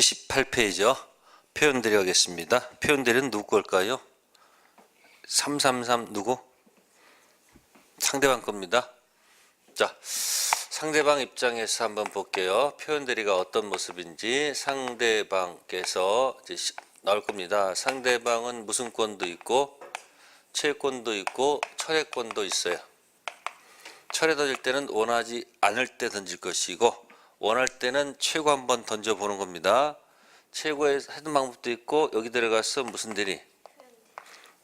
78페이지요. 표현들이 하겠습니다. 표현들은 누구 걸까요? 333 누구? 상대방 겁니다. 자, 상대방 입장에서 한번 볼게요. 표현들이가 어떤 모습인지 상대방께서 이제 나올 겁니다. 상대방은 무슨 권도 있고 채권도 있고 철회권도 있어요. 철회 던질 때는 원하지 않을 때 던질 것이고 원할 때는 최고 한번 던져보는 겁니다. 최고에 하는 방법도 있고 여기 들어가서 무슨 대리?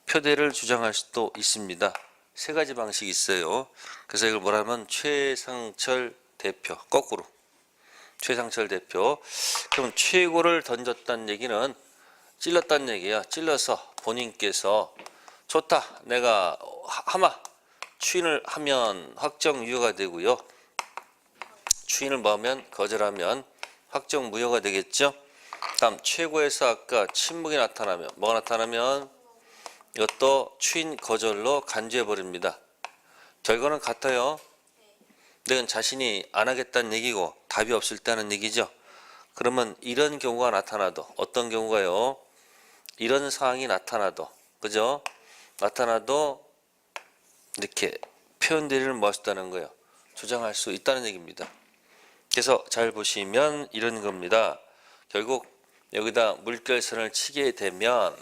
표대를 주장할 수도 있습니다. 세 가지 방식이 있어요. 그래서 이걸 뭐라 하면 최상철 대표, 거꾸로 최상철 대표. 그럼 최고를 던졌다는 얘기는 찔렀다는 얘기야. 찔러서 본인께서 좋다, 내가 하마 추인을 하면 확정 유효가 되고요. 추인을 뭐하면 거절하면 확정 무효가 되겠죠. 다음 최고에서 아까 침묵이 나타나면 뭐가 나타나면 이것도 추인 거절로 간주해 버립니다. 결과는 같아요. 내가 자신이 안 하겠다는 얘기고 답이 없을 때는 얘기죠. 그러면 이런 경우가 나타나도 어떤 경우가요? 이런 상황이 나타나도 그죠? 나타나도 이렇게 표현들을 뭐 할 수 있다는 거예요. 주장할 수 있다는 얘기입니다. 그래서 잘 보시면 이런 겁니다. 결국 여기다 물결선을 치게 되면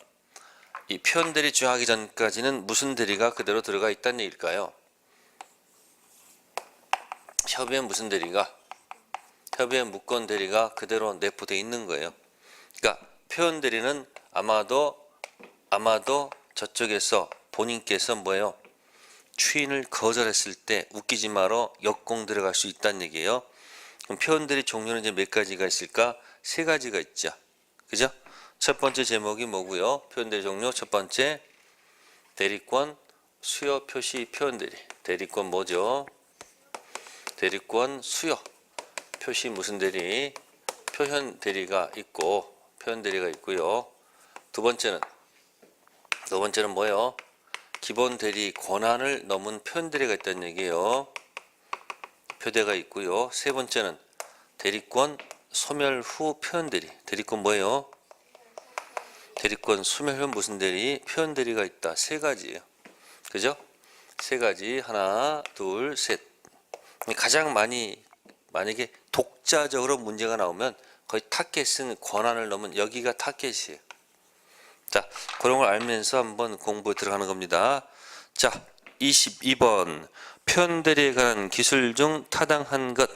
이 표현들이 주장하기 전까지는 무슨 대리가 그대로 들어가 있다는 얘기일까요? 협의의 무슨 대리가? 협의의 무권 대리가 그대로 내포되어 있는 거예요. 그러니까 표현 대리는 아마도 저쪽에서 본인께서 뭐예요? 추인을 거절했을 때 웃기지 마로 역공 들어갈 수 있다는 얘기예요. 그럼 표현들이 종류는 이제 몇 가지가 있을까? 세 가지가 있죠. 그죠? 첫 번째 제목이 뭐고요? 표현대리 종류 첫 번째 대리권 수요 표시 표현대리. 대리권 뭐죠? 대리권 수요 표시 무슨 대리? 표현대리가 있고 표현대리가 있고요. 두 번째는 뭐예요? 기본 대리 권한을 넘은 표현대리가 있다는 얘기예요. 표대가 있고요. 세 번째는 대리권 소멸 후 표현대리. 대리권 뭐예요? 대리권 소멸 후 무슨 대리? 표현대리가 있다. 세 가지예요. 그죠? 세 가지. 하나, 둘, 셋. 가장 많이 만약에 독자적으로 문제가 나오면 거의 타겟은 권한을 넘은 여기가 타겟이에요. 자, 그런 걸 알면서 한번 공부에 들어가는 겁니다. 자, 22번 표현대리에 관한 기술 중 타당한 것.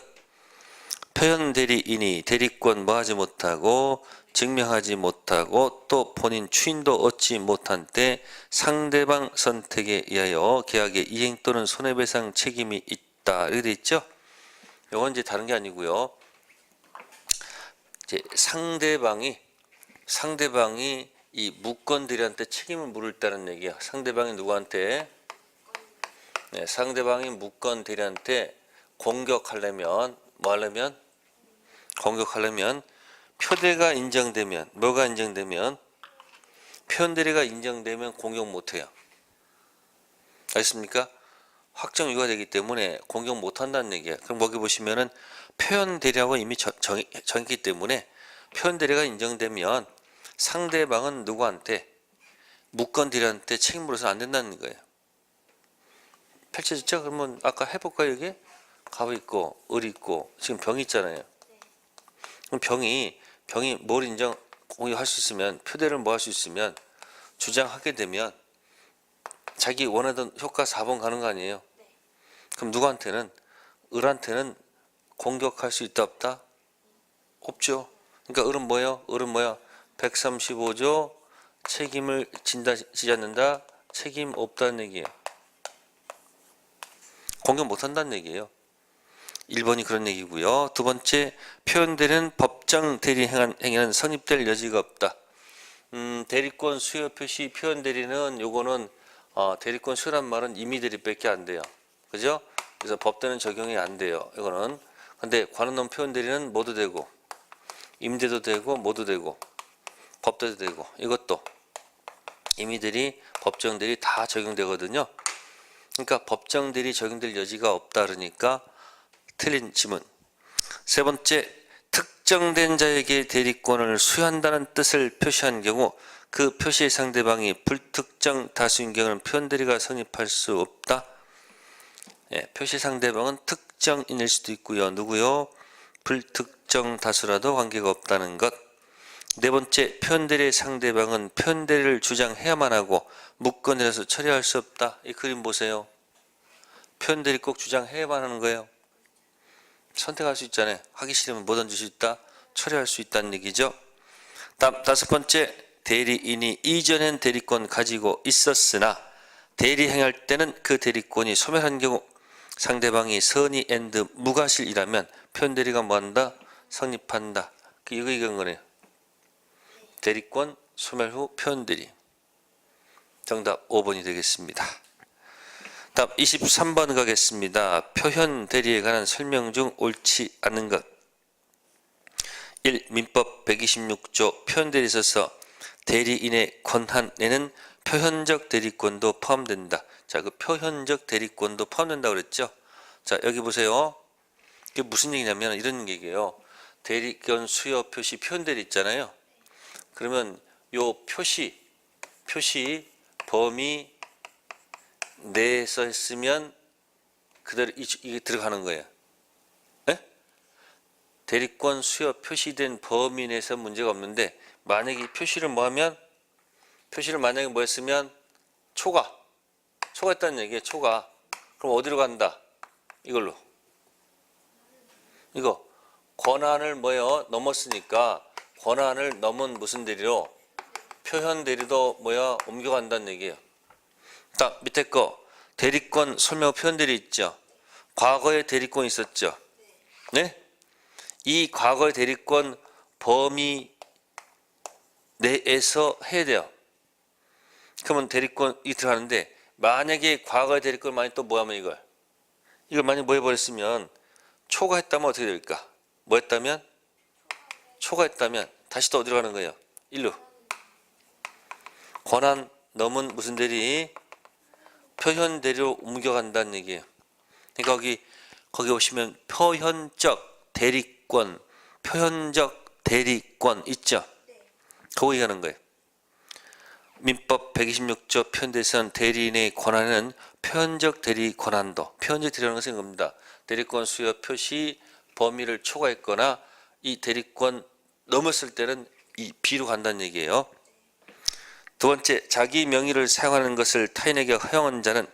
표현대리인이 대리권 뭐하지 못하고 증명하지 못하고 또 본인 추인도 얻지 못한 때 상대방 선택에 의하여 계약의 이행 또는 손해배상 책임이 있다. 이렇게 돼 있죠? 이건 이제 다른 게 아니고요. 이제 상대방이 이 무권대리한테 책임을 물을 얘기야. 상대방이 누구한테? 네, 상대방이 무권대리한테 공격하려면 공격하려면 표대가 인정되면 뭐가 인정되면 표현대리가 인정되면 공격 못해요. 알겠습니까? 확정 유효되기 때문에 공격 못한다는 얘기야. 그럼 여기 보시면은 표현대리하고 이미 정했기 때문에 표현대리가 인정되면 상대방은 누구한테? 무권대리한테 책임을 물어서는 안 된다는 거예요. 펼쳐졌죠? 그러면 아까 해볼까요? 여기 갑 있고 을 있고 지금 병이 있잖아요. 그럼 병이 뭘 공격할 수 있으면 표대를 뭐 할 수 있으면 주장하게 되면 자기 원하던 효과 4번 가는 거 아니에요? 그럼 누구한테는? 을한테는 공격할 수 있다 없다? 없죠. 그러니까 을은 뭐예요? 135조 책임을 지지 않는다. 책임 없다는 얘기예요. 공격 못한다는 얘기예요. 1번이 그런 얘기고요. 두 번째 표현대리는 법정 대리 행위는 성립될 여지가 없다. 대리권 수요 표시 표현대리는 요거는 대리권 수요란 말은 임의대리밖에 안 돼요. 그죠? 그래서 법대는 적용이 안 돼요. 이거는. 근데 관원 넘 표현대리는 뭐도 되고 임대도 되고 뭐도 되고 법대도 되고 이것도 임의대리 법정대리 다 적용되거든요. 그러니까 법정대리 적용될 여지가 없다 그러니까 틀린 지문. 세 번째 특정된 자에게 대리권을 수여한다는 뜻을 표시한 경우 그 표시의 상대방이 불특정 다수인 경우는 표현대리가 성립할 수 없다. 예, 표시 상대방은 특정인일 수도 있고요. 누구요? 불특정 다수라도 관계가 없다는 것. 네 번째, 표현대리의 상대방은 표현대리를 주장해야만 하고 무건이라서 처리할 수 없다. 이 그림 보세요. 표현대리 꼭 주장해야만 하는 거예요. 선택할 수 있잖아요. 하기 싫으면 뭐든지 수 있다. 처리할 수 있다는 얘기죠. 다음 다섯 번째, 대리인이 이전엔 대리권 가지고 있었으나 대리 행할 때는 그 대리권이 소멸한 경우 상대방이 선의 앤드 무과실이라면 표현대리가 뭐한다? 성립한다. 이거 이건 거네요. 대리권 소멸 후 표현대리. 정답 5번이 되겠습니다. 다음 23번 가겠습니다. 표현대리에 관한 설명 중 옳지 않은 것. 1. 민법 126조 표현대리에 있어서 대리인의 권한에는 표현적 대리권도 포함된다. 자, 그 표현적 대리권도 포함된다고 그랬죠? 자, 여기 보세요. 이게 무슨 얘기냐면 이런 얘기예요. 대리권 수여 표시 표현대리 있잖아요. 그러면 요 표시 범위 내에서 했으면 그대로 이게 들어가는 거예요. 네? 대리권 수여 표시된 범위 내에서 문제가 없는데 만약에 표시를 만약에 뭐 했으면 초과했다는 얘기예요. 초과. 그럼 어디로 간다? 이걸로. 이거 권한을 넘었으니까 권한을 넘은 무슨 대리로? 표현 대리도 옮겨간다는 얘기예요. 딱 밑에 거 대리권 설명 표현 대리 있죠. 과거에 대리권 있었죠. 네? 이 과거의 대리권 범위 내에서 해야 돼요. 그러면 대리권이 들어가는데 만약에 과거의 대리권을 많이 또 뭐하면 이걸 만약 뭐 해버렸으면 초과했다면 어떻게 될까? 뭐 했다면? 초과했다면 다시 또 어디로 가는 거예요? 일로. 권한 넘은 무슨 대리? 표현 대리로 옮겨간다는 얘기예요. 그러니까 거기 오시면 표현적 대리권 있죠? 그거 얘기하는 거예요. 민법 126조 표현대선 대리인의 권한은 표현적 대리 권한도, 표현적 대리라는 것은 이겁니다. 대리권 수여 표시 범위를 초과했거나 이 대리권 넘었을 때는 이 B로 간다는 얘기예요. 두 번째, 자기 명의를 사용하는 것을 타인에게 허용한 자는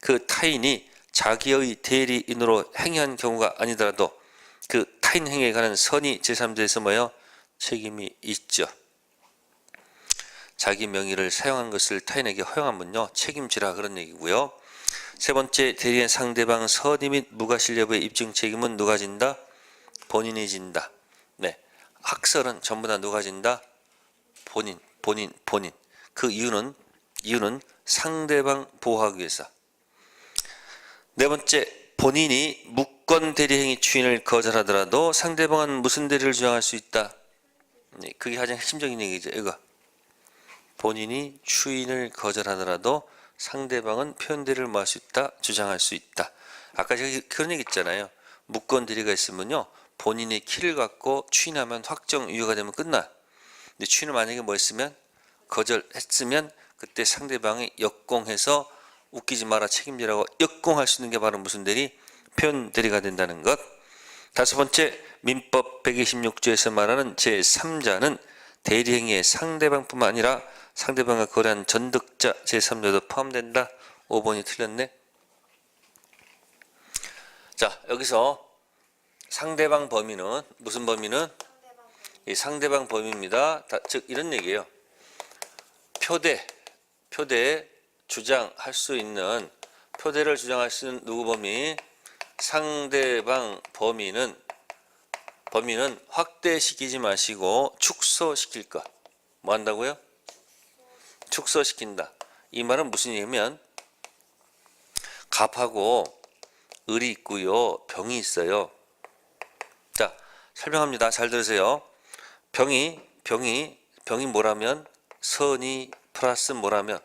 그 타인이 자기의 대리인으로 행위한 경우가 아니더라도 그 타인 행위에 관한 선의 제3자에서 책임이 있죠. 자기 명의를 사용한 것을 타인에게 허용하면요 책임지라 그런 얘기고요. 세 번째, 대리인 상대방 선의 및 무과실 여부의 입증 책임은 누가 진다? 본인이 진다. 네, 학설은 전부 다 누가 진다? 본인. 그 이유는 상대방 보호하기 위해서. 네 번째, 본인이 무권 대리행위 추인을 거절하더라도 상대방은 무슨 대리를 주장할 수 있다? 네, 그게 가장 핵심적인 얘기죠. 이거. 본인이 추인을 거절하더라도 상대방은 표현 대리를 뭐 할 수 있다? 주장할 수 있다. 아까 제가 그런 얘기 있잖아요. 무권 대리가 있으면요. 본인이 키를 갖고 추인하면 확정 유효가 되면 끝나. 근데 추인을 만약에 뭐 했으면? 거절했으면 그때 상대방이 역공해서 웃기지 마라 책임지라고 역공할 수 있는 게 바로 무슨 대리? 표현 대리가 된다는 것. 다섯 번째, 민법 126조에서 말하는 제3자는 대리행위의 상대방뿐만 아니라 상대방과 거래한 전득자 제3자도 포함된다. 5번이 틀렸네. 자, 여기서 상대방 범위는 무슨 범위는? 이 상대방 범위입니다. 즉 이런 얘기예요. 표대 주장할 수 있는 표대를 주장할 수 있는 누구 범위? 상대방 범위는 확대시키지 마시고 축소시킬 것. 뭐 한다고요? 축소시킨다. 이 말은 무슨 얘기냐면 갑하고 을이 있고요. 병이 있어요. 자, 설명합니다. 잘 들으세요. 병이 뭐라면 선이 플러스 뭐라면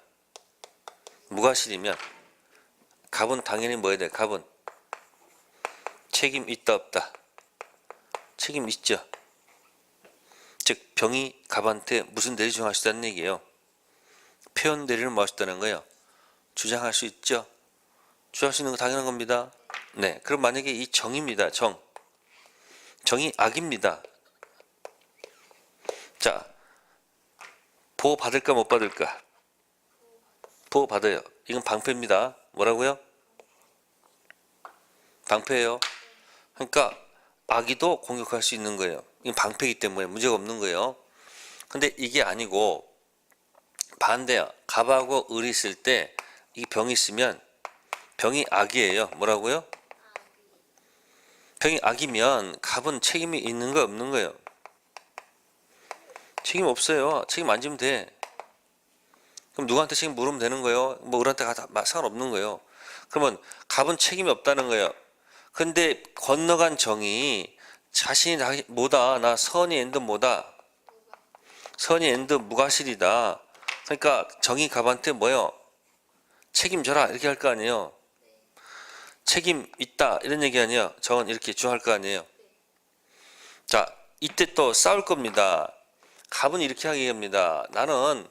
무과실이면 갑은 당연히 뭐 해야 돼? 갑은 책임 있다 없다? 책임 있죠. 즉 병이 갑한테 무슨 대리 주장할 수 있다는 얘기예요. 표현 대리를 뭐 하셨다는 거예요? 주장할 수 있죠. 주장할 수 있는 거 당연한 겁니다. 네, 그럼 만약에 이 정입니다. 정이 악입니다. 자, 보호 받을까 못 받을까? 보호 받아요. 이건 방패입니다. 뭐라고요? 방패예요. 그러니까 악의도 공격할 수 있는 거예요. 이건 방패이기 때문에 문제가 없는 거예요. 근데 이게 아니고 반대야. 갑하고 을이 있을 때 이 병이 있으면 병이 악이에요. 뭐라고요? 병이 악이면 갑은 책임이 있는 거 없는 거예요? 책임 없어요. 책임 안 지면 돼. 그럼 누구한테 책임 물으면 되는 거예요? 뭐 을한테 가다 상관없는 거예요. 그러면 갑은 책임이 없다는 거예요. 근데 건너간 정이 자신이 뭐다, 나 선이 엔드 뭐다, 선이 엔드 무과실이다. 그러니까 정이 갑한테 뭐요? 책임져라 이렇게 할 거 아니에요. 책임 있다 이런 얘기 아니에요. 정은 이렇게 주장할 거 아니에요. 자, 이때 또 싸울 겁니다. 갑은 이렇게 하기합니다. 나는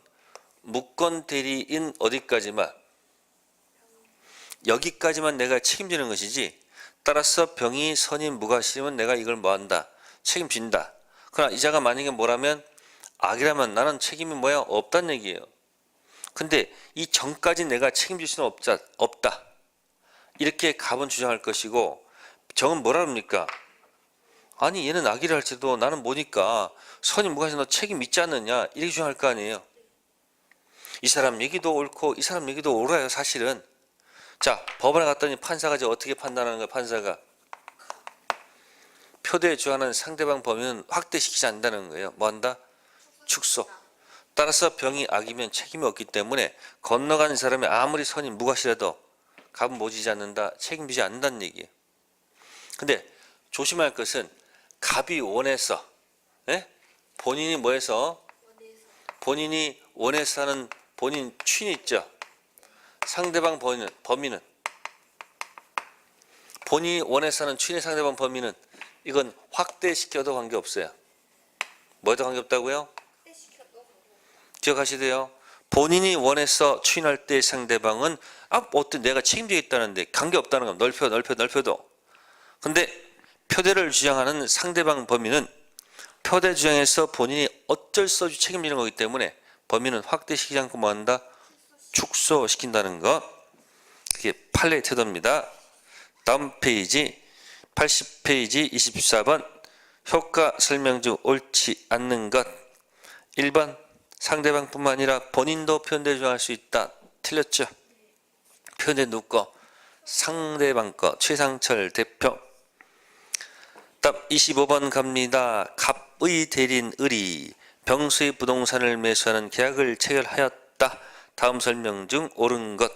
무권 대리인 어디까지만, 여기까지만 내가 책임지는 것이지, 따라서 병이 선인 무과실이면 내가 이걸 뭐한다? 책임진다. 그러나 이자가 만약에 뭐라면 악이라면 나는 책임이 뭐야? 없다는 얘기예요. 근데 이 정까지 내가 책임질 수는 없다. 이렇게 갑은 주장할 것이고, 정은 뭐라 합니까? 아니 얘는 악이라 할지도 나는 뭐니까 선인 무과실 너 책임 있지 않느냐 이렇게 주장할 거 아니에요. 이 사람 얘기도 옳고 이 사람 얘기도 옳아요 사실은. 자, 법원에 갔더니 판사가 이제 어떻게 판단하는 거야? 판사가 표대에 주장하는 상대방 범위는 확대시키지 않는다는 거예요. 뭐 한다? 축소. 따라서 병이 악이면 책임이 없기 때문에 건너가는 사람이 아무리 선인 무과실해도 갑은 모지지 않는다, 책임지지 않는다는 얘기예요. 근데 조심할 것은 갑이 원해서, 본인이 뭐해서, 본인이 원해서 하는 본인 취인 있죠. 상대방 범위는 본인이 원해서 하는 취인의 상대방 범위는 이건 확대시켜도 관계없어요. 뭐에도 관계없다고요? 기억하시대요. 본인이 원해서 추인할 때 상대방은 어때 내가 책임지겠다는데 관계없다는 건 넓혀도. 근데 표대를 주장하는 상대방 범위는 표대 주장에서 본인이 어쩔 수 없이 책임지는 거기 때문에 범위는 확대시키지 않고 뭐한다? 축소시킨다는 거. 그게 판례의 태도입니다. 다음 페이지 80페이지 24번 효과 설명 중 옳지 않는 것. 1번 상대방뿐만 아니라 본인도 표현대 주장할 수 있다. 틀렸죠? 표현대 누구 거? 상대방 거. 최상철 대표. 답 25번 갑니다. 갑의 대리인 을이 병수의 부동산을 매수하는 계약을 체결하였다. 다음 설명 중 옳은 것.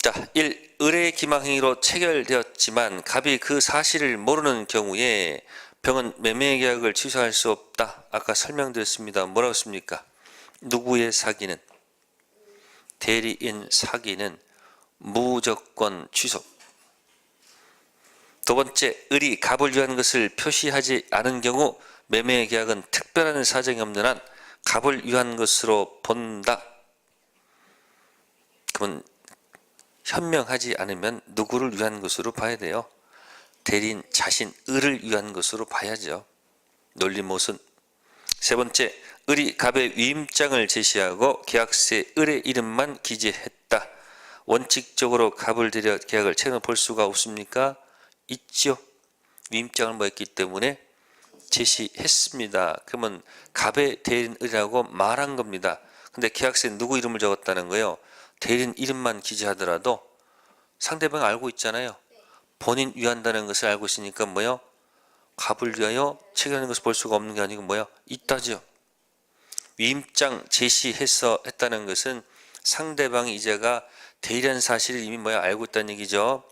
자, 1. 을의 기망행위로 체결되었지만 갑이 그 사실을 모르는 경우에 병은 매매 계약을 취소할 수 없다. 아까 설명드렸습니다. 뭐라고 했습니까? 누구의 사기는? 대리인 사기는 무조건 취소. 두 번째, 을이 갑을 위한 것을 표시하지 않은 경우 매매 계약은 특별한 사정이 없는 한 갑을 위한 것으로 본다. 그러면 현명하지 않으면 누구를 위한 것으로 봐야 돼요? 대리인 자신 을을 위한 것으로 봐야죠. 논리못은. 세 번째, 을이 갑의 위임장을 제시하고 계약서에 을의 이름만 기재했다. 원칙적으로 갑을 들여 계약을 체결해 볼 수가 없습니까? 있죠. 위임장을 뭐 했기 때문에 제시했습니다. 그러면 갑의 대리인 을이라고 말한 겁니다. 근데 계약서에 누구 이름을 적었다는 거예요? 대리인 이름만 기재하더라도 상대방이 알고 있잖아요. 본인 위한다는 것을 알고 있으니까 뭐요? 갑을 위하여 체결하는 것을 볼 수가 없는 게 아니고 뭐요? 있다죠. 위임장 제시해서 했다는 것은 상대방이 이자가 대리한 사실을 이미 뭐야 알고 있다는 얘기죠.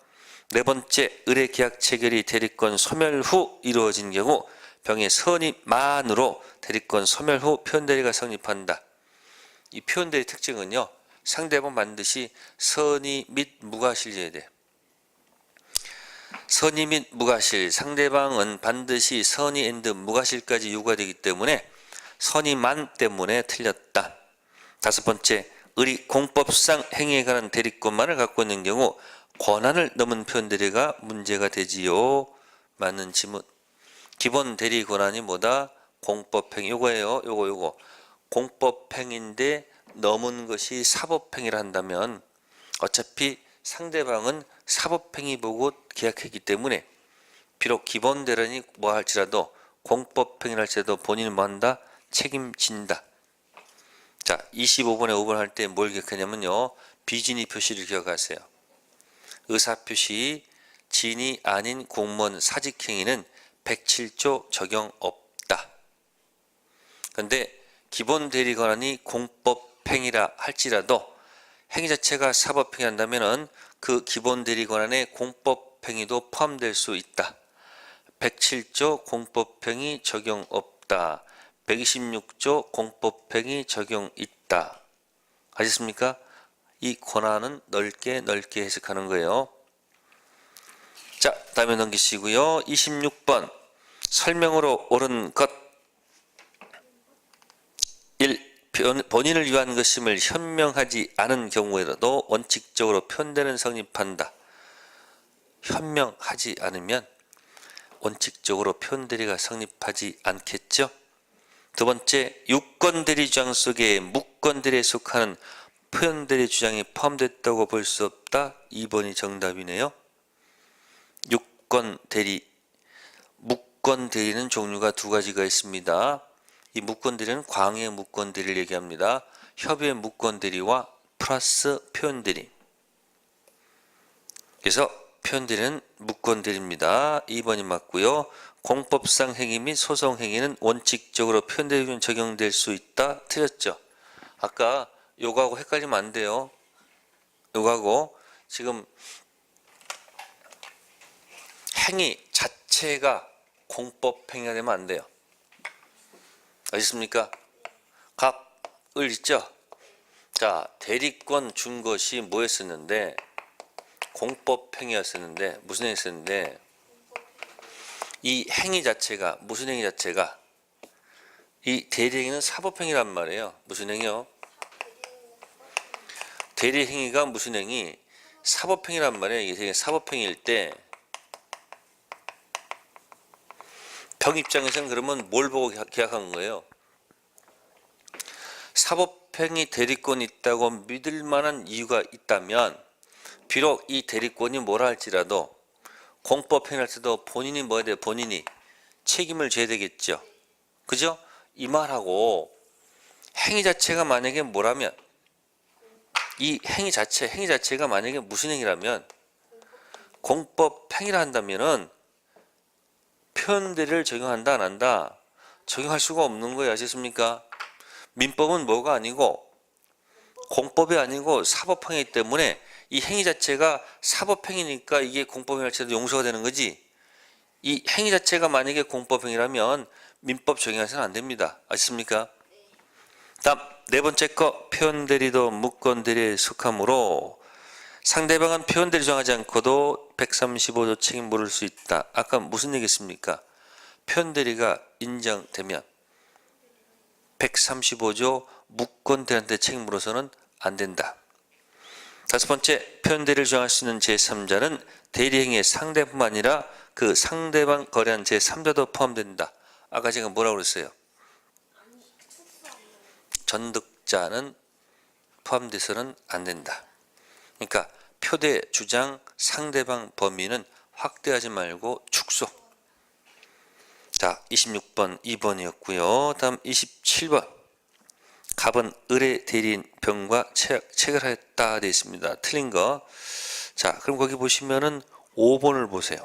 네 번째, 을의 계약 체결이 대리권 소멸 후 이루어진 경우 병의 선임만으로 대리권 소멸 후 표현대리가 성립한다. 이 표현대리 특징은요, 상대방 반드시 선의 및 무과실이어야 돼. 선의 및 무과실, 상대방은 반드시 선의 앤드 무과실까지 요구가 되기 때문에 선의만 때문에 틀렸다. 다섯 번째, 을이 공법상 행위에 관한 대리권만을 갖고 있는 경우 권한을 넘은 표현 대리가 문제가 되지요. 맞는 지문. 기본 대리 권한이 뭐다? 공법행위. 요거예요. 요거. 공법행위인데 넘은 것이 사법행위를 한다면 어차피 상대방은 사법행위 보고 계약했기 때문에 비록 기본 대리인이 뭐 할지라도 공법행위를 할지라도 본인은 뭐 한다? 책임진다. 자, 25번에 5번 할 때 뭘 기억하냐면요. 비진의 표시를 기억하세요. 의사표시, 진이 아닌 공무원 사직행위는 107조 적용 없다. 그런데 기본 대리 권한이 공법행위라 할지라도 행위 자체가 사법행위 한다면은 그 기본 대리 권한에 공법행위도 포함될 수 있다. 107조 공법행위 적용 없다. 126조 공법행위 적용 있다. 아셨습니까? 이 권한은 넓게 해석하는 거예요. 자, 다음에 넘기시고요. 26번 설명으로 옳은 것 1. 본인을 위한 것임을 현명하지 않은 경우에도 원칙적으로 편대는 성립한다. 현명하지 않으면 원칙적으로 편대리가 성립하지 않겠죠. 두 번째, 유권대리 주장 속에 무권대리에 속하는 표현대리 주장이 포함됐다고 볼 수 없다. 2번이 정답이네요. 유권대리, 무권대리는 종류가 두 가지가 있습니다. 이 무권대리는 광의 무권대리를 얘기합니다. 협의의 무권대리와 플러스 표현대리. 그래서 표현대리는 무권대리입니다. 2번이 맞고요. 공법상 행위 및 소송 행위는 원칙적으로 표현대리는 적용될 수 있다. 틀렸죠. 아까 요거하고 헷갈리면 안 돼요. 요거하고 지금 행위 자체가 공법 행위가 되면 안 돼요. 아셨습니까? 갑을 있죠? 자, 대리권 준 것이 뭐였었는데? 공법 행위였었는데, 무슨 행위였었는데? 이 행위 자체가, 무슨 행위 자체가? 이 대리행위는 사법행위란 말이에요. 무슨 행위요? 대리행위가 무슨 행위? 사법행위란 말이에요. 이게 사법행위일 때 병 입장에서는 그러면 뭘 보고 계약한 거예요? 사법행위 대리권이 있다고 믿을 만한 이유가 있다면 비록 이 대리권이 뭐라 할지라도 공법행위를 할 때도 본인이 뭐야 돼요? 본인이 책임을 져야 되겠죠. 그죠? 이 말하고 행위 자체가 만약에 뭐라면 이 행위 자체가 만약에 무슨 행위라면 공법행위를 한다면은 표현대리를 적용한다 안 한다? 적용할 수가 없는 거예요. 아셨습니까? 민법은 뭐가 아니고 공법이 아니고 사법행위이기 때문에 이 행위 자체가 사법행위니까 이게 공법행위를 할지라도 용서가 되는 거지. 이 행위 자체가 만약에 공법행위라면 민법 적용해서는 안 됩니다. 아셨습니까? 다음 네 번째 거 표현대리도 무권대리에 속하므로 상대방은 표현대리 정하지 않고도 135조 책임 물을 수 있다. 아까 무슨 얘기했습니까? 표현대리가 인정되면 135조 무권대리한테 책임 물어서는 안 된다. 다섯 번째, 표현대리를 정할 수 있는 제3자는 대리행위의 상대뿐만 아니라 그 상대방 거래한 제3자도 포함된다. 아까 제가 뭐라고 그랬어요? 전득자는 포함돼서는 안 된다. 그러니까 표대 주장 상대방 범위는 확대하지 말고 축소. 자, 26번 2번이었고요. 다음 27번. 갑은 을의 대리인 병과 체결하였다 되어 있습니다. 틀린 거. 자, 그럼 거기 보시면은 5번을 보세요.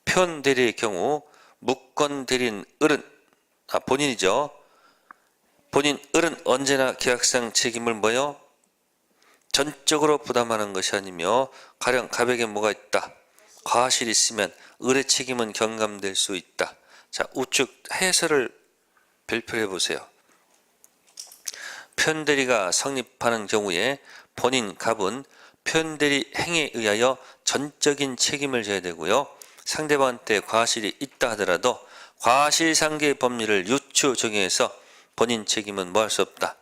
표현 대리의 경우 무권 대리인 을은 본인이죠. 본인 을은 언제나 계약상 책임을 뭐요? 전적으로 부담하는 것이 아니며 가령 갑에게 뭐가 있다. 과실이 있으면 을의 책임은 경감될 수 있다. 자, 우측 해설을 발표해 보세요. 표현대리가 성립하는 경우에 본인 갑은 표현들이 행위에 의하여 전적인 책임을 져야 되고요. 상대방한테 과실이 있다 하더라도 과실상계 법리를 유추 적용해서 본인 책임은 뭐 할 수 없다.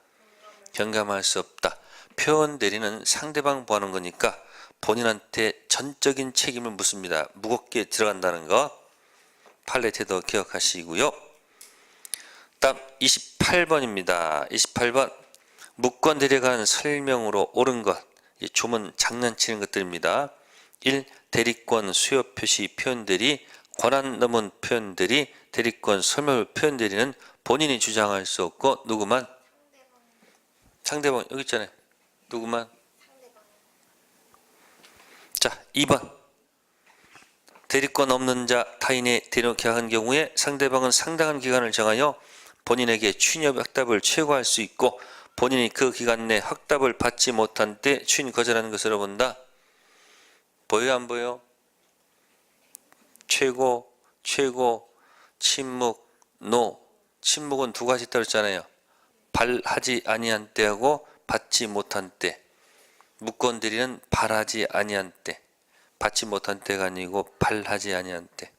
경감할 수 없다. 표현 대리는 상대방 보하는 거니까 본인한테 전적인 책임을 묻습니다. 무겁게 들어간다는 거 판례 태도 기억하시고요. 다음 28번입니다. 28번 무권 대리에 관한 설명으로 옳은 것 조문 장난치는 것들입니다. 1. 대리권 수요 표시 표현들이 권한 넘은 표현들이 대리권 소멸 표현들이는 본인이 주장할 수 없고 누구만? 상대방 여기 있잖아요. 누구만? 자 2번 대리권 없는 자 타인의 대리권 계약한 경우에 상대방은 상당한 기간을 정하여 본인에게 추인협 확답을 최고할 수 있고 본인이 그 기간 내 확답을 받지 못한 때 추인 거절하는 것으로 본다. 보여요 안 보여요? 최고, 침묵, 노. 침묵은 두 가지 있다고 했잖아요. 발하지 아니한 때하고 받지 못한 때. 무권 대리는 발하지 아니한 때. 받지 못한 때가 아니고 발하지 아니한 때.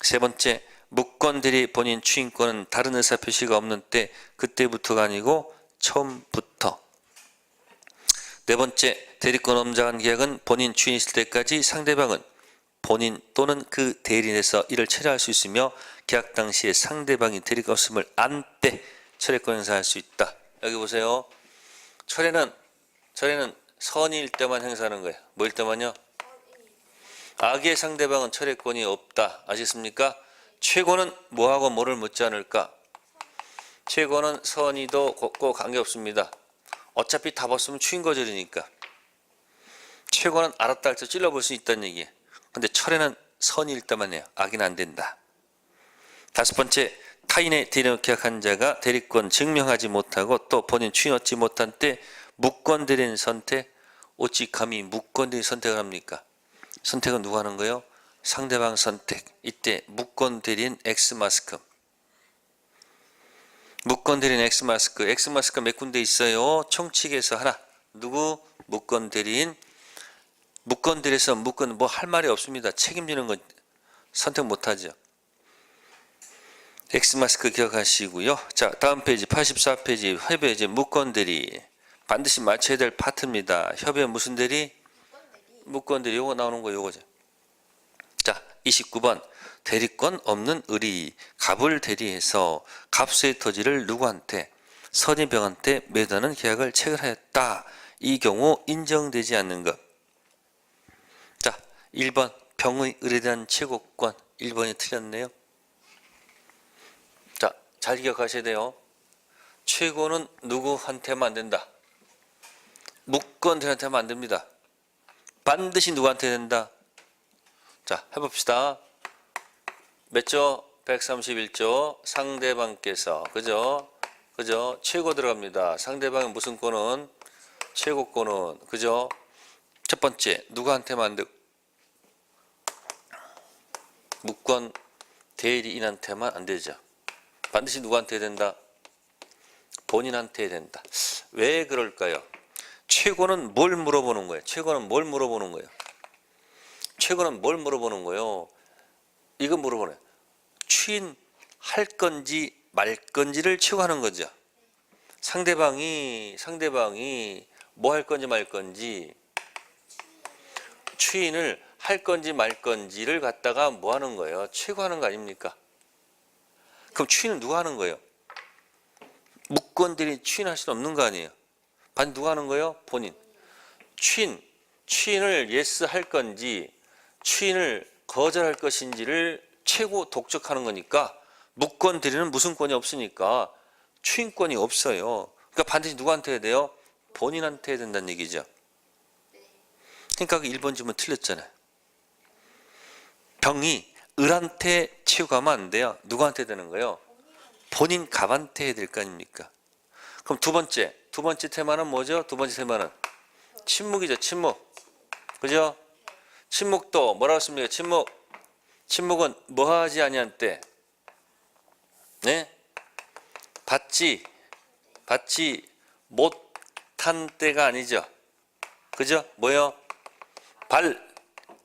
세 번째, 무권 대리 본인 추인권은 다른 의사 표시가 없는 때 그때부터가 아니고 처음부터. 네 번째, 대리권 없는 계약은 본인 추인이 있을 때까지 상대방은 본인 또는 그 대리인에서 이를 철회할 수 있으며 계약 당시에 상대방이 대리권 없음을 안 때 철회권 행사할 수 있다. 여기 보세요. 철회는 선의일 때만 행사하는 거예요. 뭐일 때만요? 악의 상대방은 철회권이 없다. 아시겠습니까? 최고는 뭐하고 뭐를 묻지 않을까? 최고는 선의도 꼭 관계없습니다. 어차피 답 없으면 추인 거절이니까. 최고는 알았다 할 때 찔러볼 수 있다는 얘기예요. 근데 철회는 선의일 때만 해요. 악의는 안 된다. 다섯 번째, 타인의 대리권 계약한 자가 대리권 증명하지 못하고 또 본인 추인 얻지 못한 때 무권 대리인 선택, 어찌 감히 무권 대리인 선택을 합니까? 선택은 누가 하는 거예요? 상대방 선택. 이때 무권 대리인 X마스크. 무권 대리인 X마스크. X마스크가 몇 군데 있어요? 총칙에서 하나. 누구? 무권 대리인. 무권 대리에서 무권 뭐 할 말이 없습니다. 책임지는 건 선택 못하죠. X마스크 기억하시고요. 자 다음 페이지 84페이지 협의 이제 무권 대리. 반드시 맞춰야 될 파트입니다. 협의 무슨 대리? 무권 대리. 요거 나오는 거 요거죠. 자 29번 대리권 없는 의리 갑을 대리해서 갑수의 토지를 누구한테? 선의병한테 매도하는 계약을 체결하였다. 이 경우 인정되지 않는 것. 자 1번 병의 의리에 대한 최고권. 1번이 틀렸네요. 자 잘 기억하셔야 돼요. 최고는 누구한테만 안 된다. 무권 대리한테만 안 됩니다. 반드시 누구한테 된다. 자 해봅시다. 몇 조? 131조. 상대방께서 그죠? 최고 들어갑니다. 상대방의 무슨 권은? 최고권은 그죠? 첫 번째 누구한테만 안 되고 무권 대리인한테만 안 되죠. 반드시 누구한테 된다? 본인한테 된다. 왜 그럴까요? 최고는 뭘 물어보는 거예요? 최고는 뭘 물어보는 거예요? 최고는 뭘 물어보는 거예요? 이거 물어보네. 추인할 건지 말 건지를 최고하는 거죠. 상대방이 뭐 할 건지 말 건지 추인을 할 건지 말 건지를 갖다가 뭐 하는 거예요? 최고하는 거 아닙니까? 그럼 추인은 누가 하는 거예요? 무권들이 추인할 수는 없는 거 아니에요? 반 누가 하는 거예요? 본인. 추인을 예스 할 건지 추인을 거절할 것인지를 최고 독촉하는 거니까 무권 대리는 무슨 권이 없으니까 추인권이 없어요. 그러니까 반드시 누구한테 해야 돼요? 본인한테 해야 된다는 얘기죠. 그러니까 그 1번 질문 틀렸잖아요. 병이 을한테 치우가면 안 돼요. 누구한테 되는 거예요? 본인 갑한테 해야 될 거 아닙니까? 그럼 두 번째 테마는 뭐죠? 두 번째 테마는 침묵이죠. 침묵. 그죠? 침묵도 뭐라고 했습니까? 침묵은 뭐 하지 아니한 때? 네? 받지 못한 때가 아니죠. 그죠? 뭐요? 발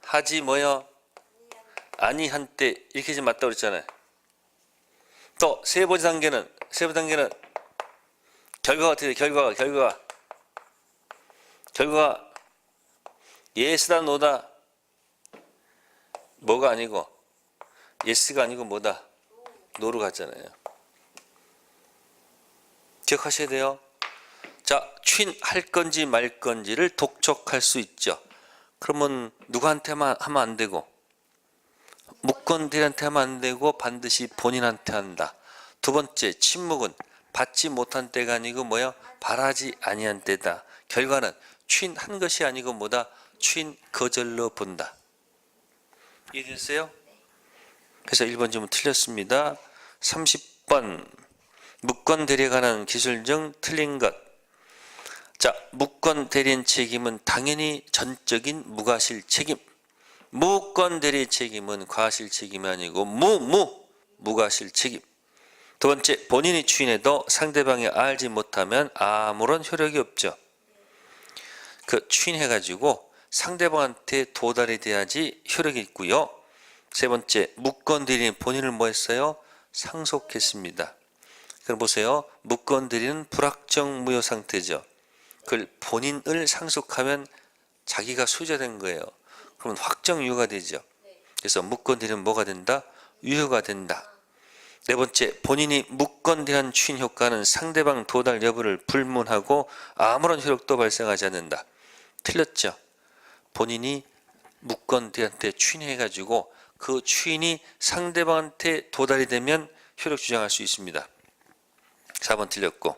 하지 뭐요? 아니한 때 이렇게 좀 맞다고 그랬잖아요. 또 세 번째 단계는 결과가 어떻게 돼? 결과가 예스다 노다 뭐가 아니고 예스가 아니고 뭐다? 노로 갔잖아요. 기억하셔야 돼요. 자, 할 건지 말 건지를 독촉할 수 있죠. 그러면 누구한테만 하면 안 되고 묵건들한테 하면 안 되고 반드시 본인한테 한다. 두 번째, 침묵은 받지 못한 때가 아니고 뭐야? 바라지 아니한 때다. 결과는 한 것이 아니고 뭐다? 거절로 본다. 이해됐어요? 그래서 1번 질문 틀렸습니다. 30번 묵건 대리에 관한 기술 중 틀린 것. 자, 묵건 대리인 책임은 당연히 전적인 무과실 책임. 무권 대리 책임은 과실 책임이 아니고 무과실 책임. 두 번째, 본인이 추인해도 상대방이 알지 못하면 아무런 효력이 없죠. 그 추인해가지고 상대방한테 도달이 돼야지 효력이 있고요. 세 번째, 무권 대리인 본인을 뭐 했어요? 상속했습니다. 그럼 보세요. 무권 대리는 불확정 무효 상태죠. 그걸 본인을 상속하면 자기가 소유자된 거예요. 그러면 확정 유효가 되죠. 그래서 무권 대리는 뭐가 된다? 유효가 된다. 네 번째, 본인이 무권 대리한 추인 효과는 상대방 도달 여부를 불문하고 아무런 효력도 발생하지 않는다. 틀렸죠. 본인이 무권 대리한테 추인해가지고 그 추인이 상대방한테 도달이 되면 효력 주장할 수 있습니다. 4번 틀렸고.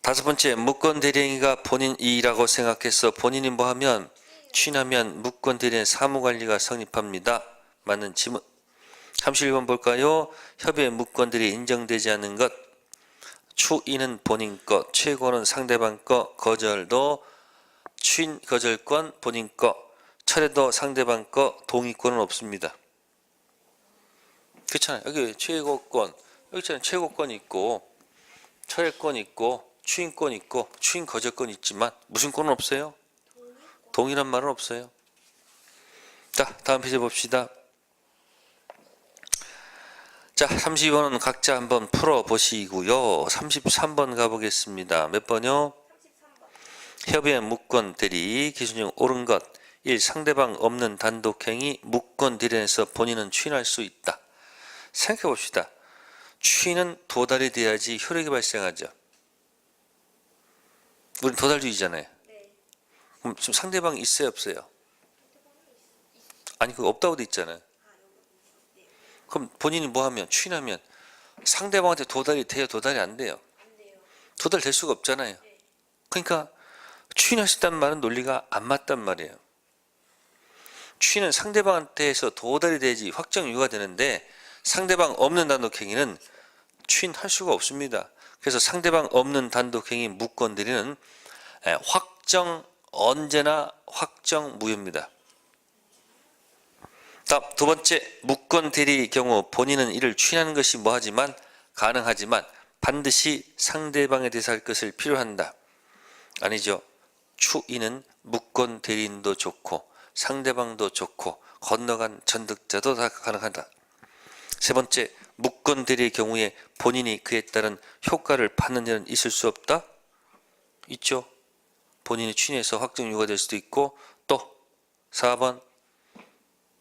다섯 번째, 무권 대리행위가 본인 이의라고 생각해서 본인이 뭐하면 추인하면 무권 대리인 사무관리가 성립합니다. 맞는 지문. 31번 볼까요? 협의의 무권들이 인정되지 않는 것. 추인은 본인 것, 최고는 상대방 것, 거절도 추인 거절권 본인 것, 철회도 상대방 것, 동의권은 없습니다. 그렇잖아요. 여기 최고권, 여기 있잖아요. 최고권 있고 철회권 있고 추인권 있고 추인 거절권 있지만 무슨 권은 없어요? 동의란 말은 없어요. 자, 다음 페이지 봅시다. 자, 32번은 각자 한번 풀어보시고요. 33번 가보겠습니다. 몇 번요? 33번. 협의의 무권 대리 기준 중 옳은 것. 1. 상대방 없는 단독행위 무권 대리에서 본인은 추인할 수 있다. 생각해 봅시다. 추인은 도달이 돼야지 효력이 발생하죠. 우린 도달주의잖아요. 그럼 지금 상대방이 있어요, 없어요? 아니, 그거 없다고 돼 있잖아요. 그럼 본인이 뭐 하면, 추인하면 상대방한테 도달이 돼요, 도달이 안 돼요? 도달될 수가 없잖아요. 그러니까 추인할 수 있다는 말은 논리가 안 맞단 말이에요. 추인은 상대방한테서 도달이 돼야지 확정 유효가 되는데 상대방 없는 단독행위는 추인할 수가 없습니다. 그래서 상대방 없는 단독행위 무권 대리는 언제나 확정 무효입니다. 다음 두 번째, 무권 대리의 경우 본인은 이를 추인하는 것이 뭐하지만 가능하지만 반드시 상대방에 대해서 할 것을 필요한다. 아니죠. 추인은 무권 대리인도 좋고 상대방도 좋고 건너간 전득자도 다 가능하다. 세 번째, 무권 대리의 경우에 본인이 그에 따른 효과를 받는 일은 있을 수 없다? 있죠. 본인이 추인해서 확정 유효가 될 수도 있고 또 4번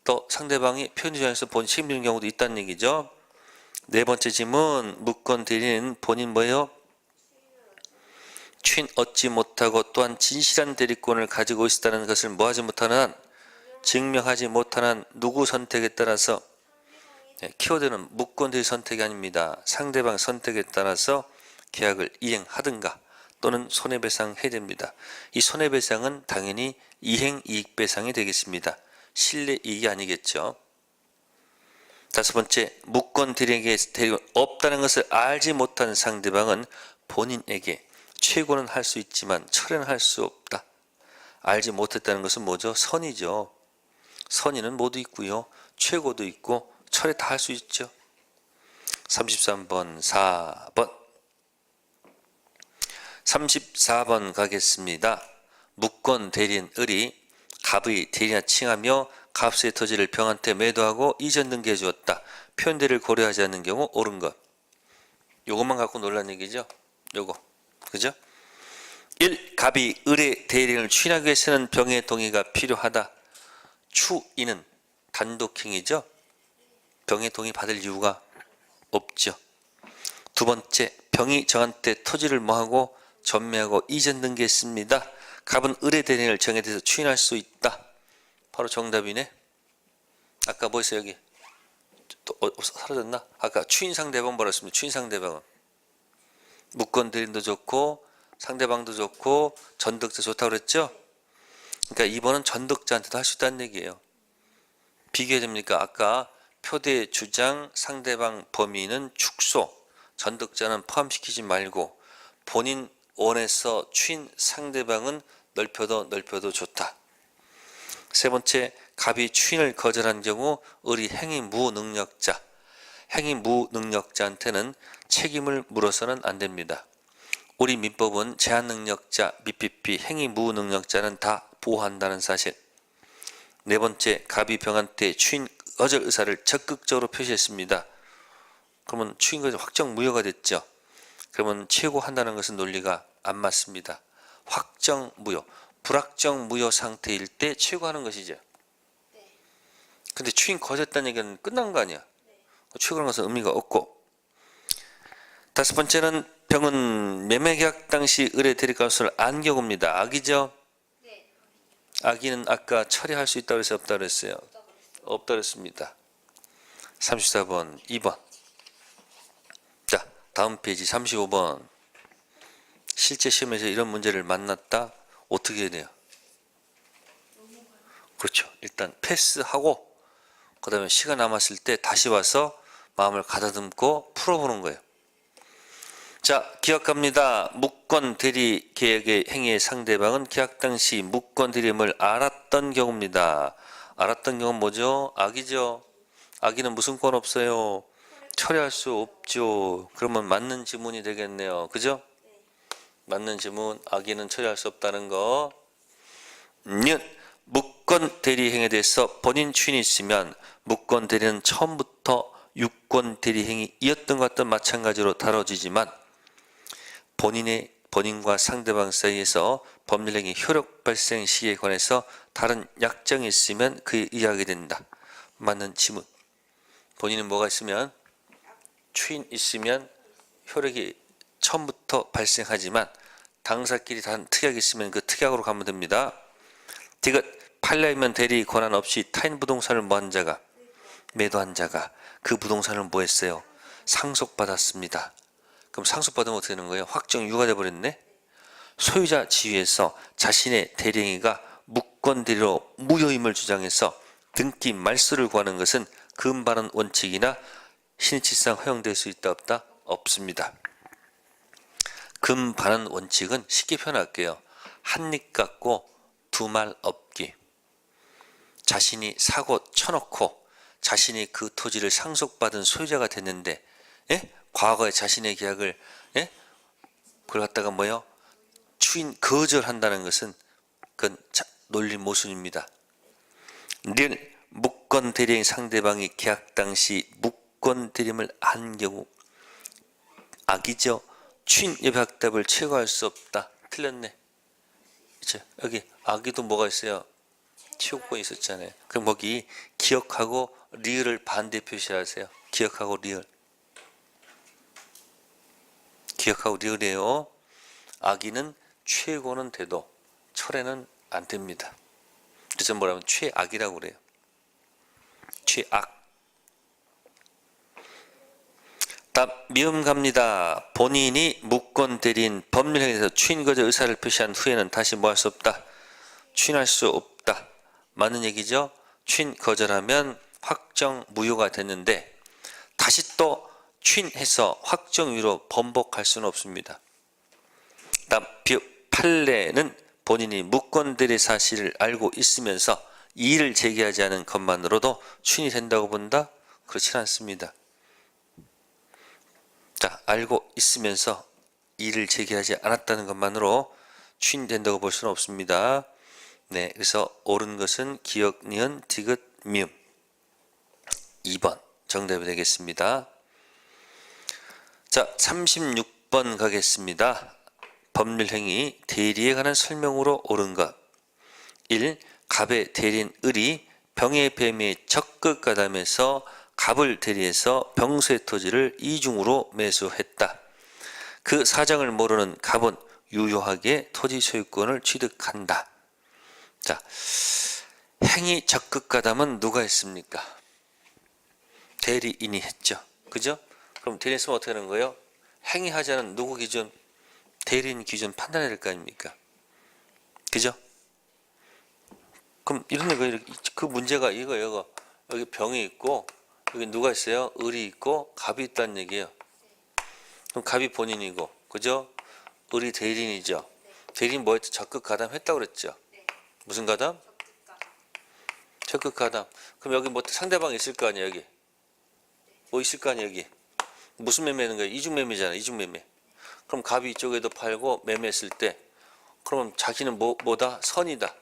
또 상대방이 표현 주장에서 본인 책임지는 경우도 있다는 얘기죠. 네 번째 질문, 무권 대리는 본인 뭐예요? 추인 얻지 못하고 또한 진실한 대리권을 가지고 있다는 것을 뭐하지 못하는 한, 증명하지 못하는 한 누구 선택에 따라서 키워드는 무권 대리 선택이 아닙니다. 상대방 선택에 따라서 계약을 이행하든가 또는 손해배상 해야 됩니다. 이 손해배상은 당연히 이행이익배상이 되겠습니다. 실내이익이 아니겠죠. 다섯 번째, 무권 대리에게 대리권 없다는 것을 알지 못한 상대방은 본인에게 최고는 할 수 있지만 철회는 할 수 없다. 알지 못했다는 것은 뭐죠? 선의죠. 선의는 모두 있고요. 최고도 있고 철회 다 할 수 있죠. 33번 4번 34번 가겠습니다. 묵건 대리인 을이 갑의 대리나 칭하며 갑수의 토지를 병한테 매도하고 이전 등기해 주었다. 표현대리를 고려하지 않는 경우 옳은 것. 요것만 갖고 놀란 얘기죠. 요거. 그죠? 1. 갑이 을의 대리인을 추인하기 위해서는 병의 동의가 필요하다. 추인은 단독행위죠. 병의 동의 받을 이유가 없죠. 두 번째, 병이 저한테 토지를 뭐하고 전매하고 이전 등기했습니다. 갑은 을의 대리인을 정에 대해서 추인할 수 있다. 바로 정답이네. 아까 뭐 있어요 여기? 사라졌나? 아까 추인 상대방 뭐랬습니까? 추인 상대방은 묵건 대리인도 좋고 상대방도 좋고 전득자 좋다고 그랬죠? 그러니까 2번은 전득자한테도 할 수 있다는 얘기예요. 비교해야 됩니까? 아까 표대 주장 상대방 범위는 축소, 전득자는 포함시키지 말고 본인 원에서 추인 상대방은 넓혀도 좋다. 세 번째, 갑이 추인을 거절한 경우 을이 행위 무능력자, 행위 무능력자한테는 책임을 물어서는 안 됩니다. 우리 민법은 제한능력자, 미피피, 행위 무능력자는 다 보호한다는 사실. 네 번째, 갑이 병한테 추인 거절 의사를 적극적으로 표시했습니다. 그러면 추인 거절 확정 무효가 됐죠. 그러면 최고한다는 것은 논리가 안 맞습니다. 확정 무효, 불확정 무효 상태일 때 최고하는 것이죠. 근데 추인 거절했다는 얘기는 끝난 거 아니야. 최고하는 것은 의미가 없고. 다섯 번째는 병은 매매계약 당시 을의 대리값을 안 경우입니다. 악이죠? 악의는 아까 처리할 수 있다고 해서 없다고 그랬어요. 없다고 그랬습니다. 34번, 2번. 자, 다음 페이지 35번. 실제 시험에서 이런 문제를 만났다. 어떻게 해야 돼요? 그렇죠. 일단 패스하고 그 다음에 시간 남았을 때 다시 와서 마음을 가다듬고 풀어보는 거예요. 자, 기억합니다. 묵건 대리 계약의 행위의 상대방은 계약 당시 묵건 대리임을 알았던 경우입니다. 알았던 경우는 뭐죠? 악이죠. 악의는 무슨 권 없어요? 처리할 수 없죠. 그러면 맞는 지문이 되겠네요. 그죠? 맞는 지문, 악의는 처리할 수 없다는 거. 묵건 대리 행위에 대해서 본인 추인이 있으면 묵건 대리는 처음부터 유권 대리 행위이었던 것과 마찬가지로 다뤄지지만 본인과 상대방 사이에서 법률행위 효력 발생 시기에 관해서 다른 약정이 있으면 그에 의하게 된다. 맞는 지문. 본인은 뭐가 있으면 추인 있으면 효력이 처음부터 발생하지만 당사끼리 다른 특약이 있으면 그 특약으로 가면 됩니다. 디귿 판례이면 대리 권한 없이 타인 부동산을 뭐한 자가 매도한 자가 그 부동산을 뭐 했어요? 상속받았습니다. 그럼 상속받으면 어떻게 되는 거예요? 확정 유효가 돼버렸네. 소유자 지위에서 자신의 대리행위가 묵건 대리로 무효임을 주장해서 등기 말소를 구하는 것은 금반환 원칙이나 신의치상 허용될 수 있다 없다? 없습니다. 금반환 원칙은 쉽게 표현할게요. 한입 갖고 두 말 없기. 자신이 사고 쳐놓고 자신이 그 토지를 상속받은 소유자가 됐는데 과거에 자신의 계약을 그걸 갖다가 뭐요? 추인 거절한다는 것은 그건 논리 모순입니다. 늘 묵건 대리인 상대방이 계약 당시 묵건 대리임을 한 경우 악이죠. 추인 예비학답을 최고할 수 없다. 틀렸네. 그렇죠? 여기 악의도 뭐가 있어요? 최고권이 있었잖아요. 그럼 거기 기억하고 리을을 반대 표시하세요. 기억하고 리을. 기억하고 리을이에요. 악의는 최고는 돼도 철회는 안 됩니다. 그래서 뭐라면 최악이라고 그래요. 최악. 답 미음 갑니다. 본인이 묵건 대리인 법률행위에서 추인 거절 의사를 표시한 후에는 다시 뭐 할 수 없다. 추인할 수 없다. 맞는 얘기죠. 추인 거절하면 확정 무효가 됐는데 다시 또 추인해서 확정 유효로 번복할 수는 없습니다. 다음 판례는 본인이 묵건 대리 사실을 알고 있으면서 이의를 제기하지 않은 것만으로도 추인이 된다고 본다? 그렇지 않습니다. 자, 알고 있으면서 이의를 제기하지 않았다는 것만으로 추인된다고 볼 수는 없습니다. 네, 그래서 옳은 것은 기역, 니은, 디귿, 미음. 2번 정답이 되겠습니다. 자, 36번 가겠습니다. 법률행위 대리에 관한 설명으로 옳은 것. 1. 갑의 대리인 을이 병의 뱀에 적극 가담해서 갑을 대리해서 병수의 토지를 이중으로 매수했다. 그 사정을 모르는 갑은 유효하게 토지 소유권을 취득한다. 자, 행위 적극 가담은 누가 했습니까? 대리인이 했죠. 그죠? 그럼 대리인 쓰면 어떻게 하는 거예요? 행위하자는 누구 기준? 대리인 기준 판단해야 될 거 아닙니까? 그죠? 그럼 이런 거, 그 문제가 이거 여기 병이 있고 여기 누가 있어요? 을이 있고 갑이 있다는 얘기예요. 그럼 갑이 본인이고, 그죠? 을이 대리인이죠. 대리인 뭐 했죠? 적극 가담했다고 그랬죠. 무슨 가담? 적극 가담. 그럼 여기 뭐 상대방이 있을 거 아니야, 여기. 뭐 있을 거 아니야, 여기. 무슨 매매는 거예요? 이중매매잖아, 이중매매. 그럼 갑이 이쪽에도 팔고 매매했을 때, 그러면 자기는 뭐다? 선이다.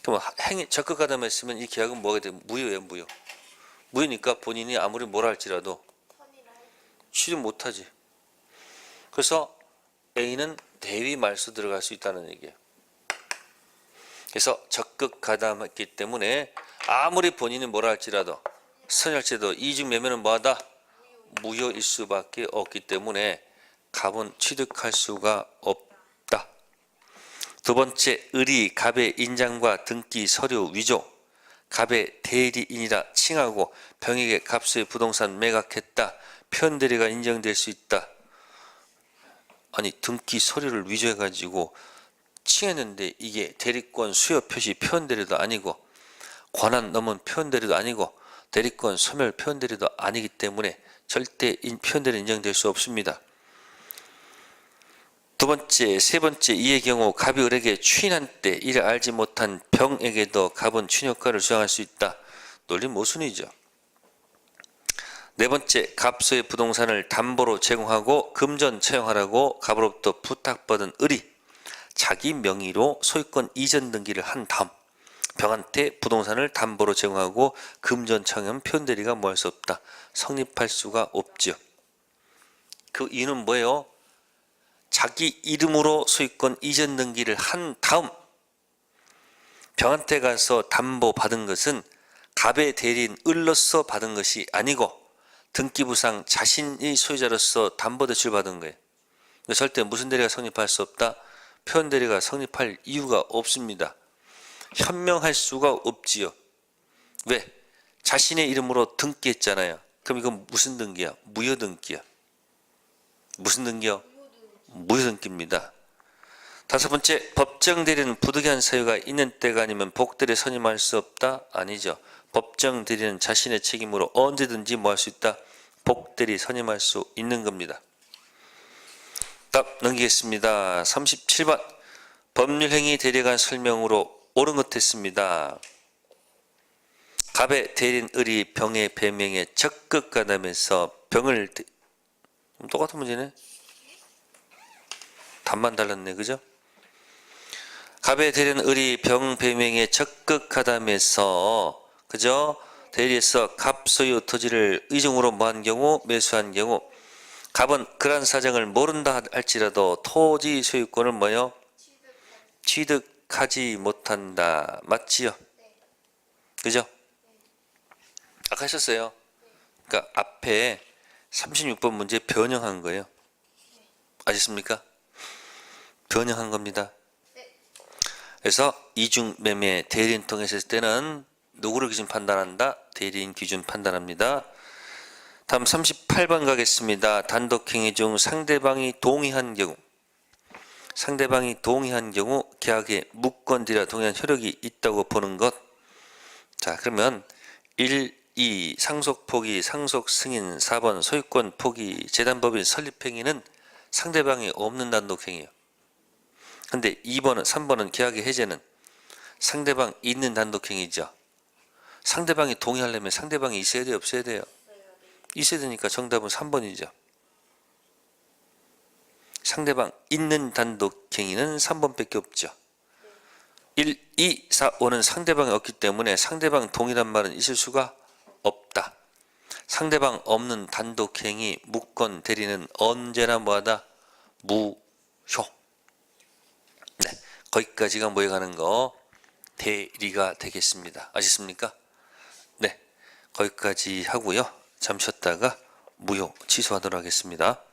그럼 행위 적극 가담했으면 이 계약은 뭐가 돼? 무효예요, 무효. 무효니까 본인이 아무리 뭐라 할지라도 취득 못하지. 그래서 A는 대위 말소 들어갈 수 있다는 얘기예요. 그래서 적극 가담했기 때문에 아무리 본인이 뭐라 할지라도 선할지라도 이중 매매는 뭐하다? 무효일 수밖에 없기 때문에 갑은 취득할 수가 없다. 두 번째, 을이 갑의 인장과 등기 서류 위조, 갑의 대리인이라 칭하고 병에게 갑수의 부동산 매각했다. 표현대리가 인정될 수 있다. 아니, 등기 서류를 위조해가지고 칭했는데 이게 대리권 수여 표시 표현대리도 아니고 권한 넘은 표현대리도 아니고 대리권 소멸 표현대리도 아니기 때문에 절대 표현대리 인정될 수 없습니다. 두 번째, 세 번째, 이의 경우 갑이 을에게 추인한 때 이를 알지 못한 병에게도 갑은 추인효과를 주장할 수 있다. 논리 모순이죠. 네 번째, 갑소의 부동산을 담보로 제공하고 금전 처형하라고 갑으로부터 부탁받은 을이 자기 명의로 소유권 이전 등기를 한 다음 병한테 부동산을 담보로 제공하고 금전 처형 표현대리가 뭐 할 수 없다. 성립할 수가 없죠. 그 이유는 뭐예요? 자기 이름으로 소유권 이전 등기를 한 다음 병한테 가서 담보 받은 것은 갑의 대리인 을로서 받은 것이 아니고 등기부상 자신이 소유자로서 담보대출 받은 거예요. 절대 무슨 대리가 성립할 수 없다? 표현대리가 성립할 이유가 없습니다. 현명할 수가 없지요. 왜? 자신의 이름으로 등기했잖아요. 그럼 이건 무슨 등기야? 무효등기야. 무슨 등기요? 무효등기입니다. 다섯 번째, 법정 대리는 부득이한 사유가 있는 때가 아니면 복대리 선임할 수 없다? 아니죠. 법정 대리는 자신의 책임으로 언제든지 뭐 할 수 있다? 복대리 선임할 수 있는 겁니다. 답 넘기겠습니다. 37번 법률행위 대리에 관한 설명으로 옳은 것 했습니다. 갑의 대리인 을이 병의 배명에 적극 가담해서 병을 똑같은 문제네. 답만 달랐네, 그죠? 갑의 대리인 을이 병 배명에 적극 가담해서, 그죠? 대리해서 갑 소유 토지를 의중으로 뭐한 경우, 매수한 경우, 갑은 그러한 사정을 모른다 할지라도 토지 소유권을 뭐요? 취득하지 못한다. 맞지요? 그죠? 아까 하셨어요. 그러니까 앞에 36번 문제 변형한 거예요. 아셨습니까? 변형한 겁니다. 그래서 이중매매 대리인 통해서 했을 때는 누구를 기준 판단한다? 대리인 기준 판단합니다. 다음 38번 가겠습니다. 단독행위 중 상대방이 동의한 경우 계약에 무권디라 동의한 효력이 있다고 보는 것. 자, 그러면 1, 2 상속 포기, 상속 승인, 4번 소유권 포기, 재단법인 설립행위는 상대방이 없는 단독행위예요. 근데 2번은 3번은 계약의 해제는 상대방 있는 단독행위죠. 상대방이 동의하려면 상대방이 있어야 돼요, 없어야 돼요? 있어야 되니까 정답은 3번이죠. 상대방 있는 단독행위는 3번밖에 없죠. 1, 2, 4, 5는 상대방이 없기 때문에 상대방 동일한 말은 있을 수가 없다. 상대방 없는 단독행위 무권 대리는 언제나 뭐하다? 무효. 네, 거기까지가 뭐에 가는 거? 대리가 되겠습니다. 아셨습니까? 네, 거기까지 하고요. 잠시 쉬었다가 무효 취소하도록 하겠습니다.